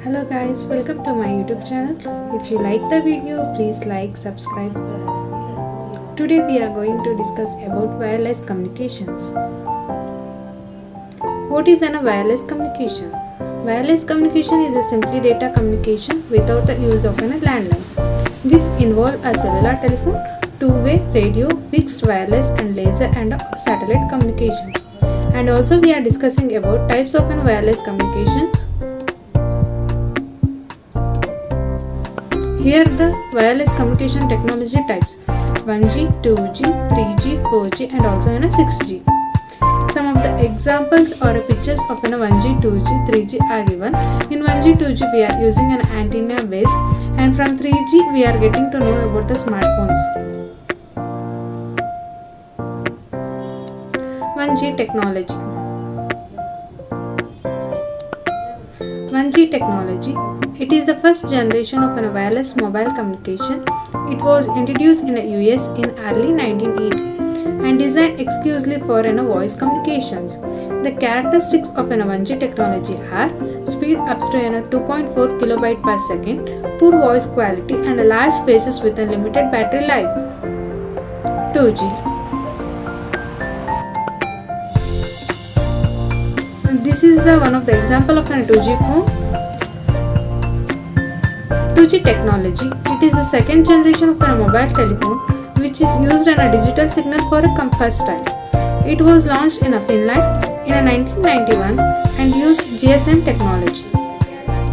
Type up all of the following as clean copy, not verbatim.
Hello guys, welcome to my YouTube channel. If you like the video, please like, subscribe. Today we are going to discuss about wireless communications. What is a wireless communication? Wireless communication is a simply data communication without the use of a landline. This involves a cellular telephone, two-way radio, fixed wireless and laser and satellite communications. And also we are discussing about types of wireless communications. Here the wireless communication technology types 1G, 2G, 3G, 4G and also 6G. Some of the examples or pictures of 1G, 2G, 3G are given. In 1G, 2G we are using an antenna base, and from 3G we are getting to know about the smartphones. 1G technology. 1G technology. It is the first generation of a wireless mobile communication. It was introduced in the US in early 1980 and designed exclusively for voice communications. The characteristics of 1G technology are speed up to 2.4 kilobyte per second, poor voice quality and large faces with a limited battery life. 2G. This is one of the example of a 2G phone. 2G technology. It is the second generation of a mobile telephone which is used in a digital signal for a first time. It was launched in Finland in 1991 and used GSM technology.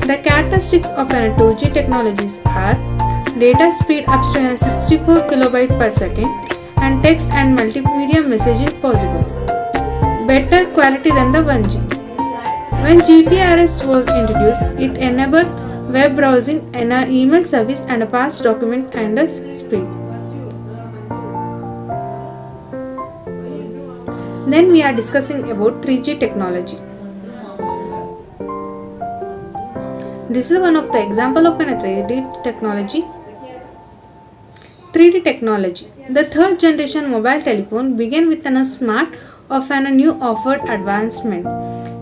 The characteristics of a 2G technologies are data speed up to 64 kilobyte per second and text and multimedia messaging possible. Better quality than the 1G. When GPRS was introduced, it enabled web browsing and an email service and a fast document and a speed. Then we are discussing about 3G technology. This is one of the example of a 3D technology. 3D technology. The third generation mobile telephone began with a smart of a new offered advancement.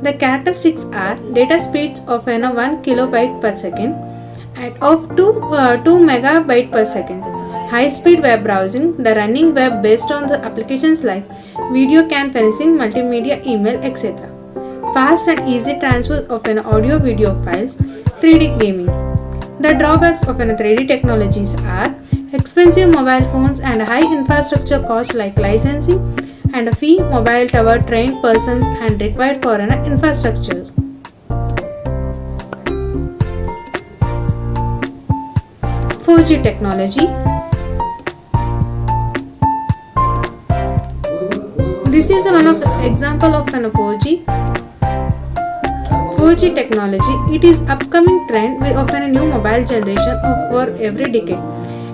The characteristics are data speeds of 1 kilobyte per second and of 2 megabyte per second. High speed web browsing, the running web based on the applications like video conferencing, multimedia, email, etc. Fast and easy transfer of an audio video files, 3D gaming. The drawbacks of 3D technologies are expensive mobile phones and high infrastructure costs like licensing and a fee, mobile tower, trained persons and required for an infrastructure. (4G) technology. This is one of the example of an 4G. 4G technology. It is upcoming trend of a new mobile generation for every decade.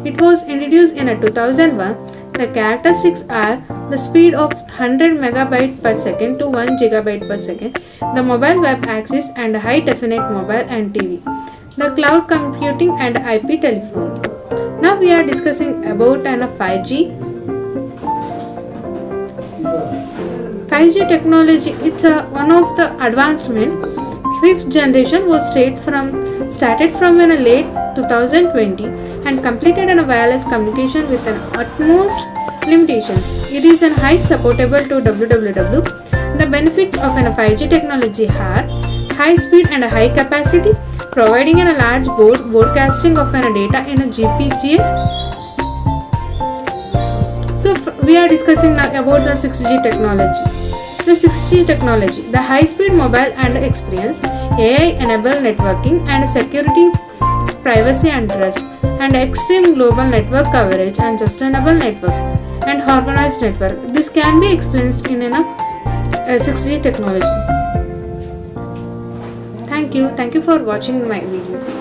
It was introduced in 2001. The characteristics are the speed of 100 megabyte per second to 1 gigabyte per second, the mobile web access and high definite mobile and TV, the cloud computing and IP telephone. Now we are discussing about 5G. 5G technology, it's one of the advancement. Fifth generation was started from in late 2020 and completed a wireless communication with an utmost limitations. It is a high supportable to WWW. The benefits of a 5G technology are high speed and a high capacity, providing a large broadcasting of data in a GPGS. So we are discussing now about the 6G technology. The 6G technology, the high-speed mobile and experience, AI-enabled networking and security, privacy and trust, and extreme global network coverage and sustainable network and organized network. This can be explained in a 6G technology. Thank you for watching my video.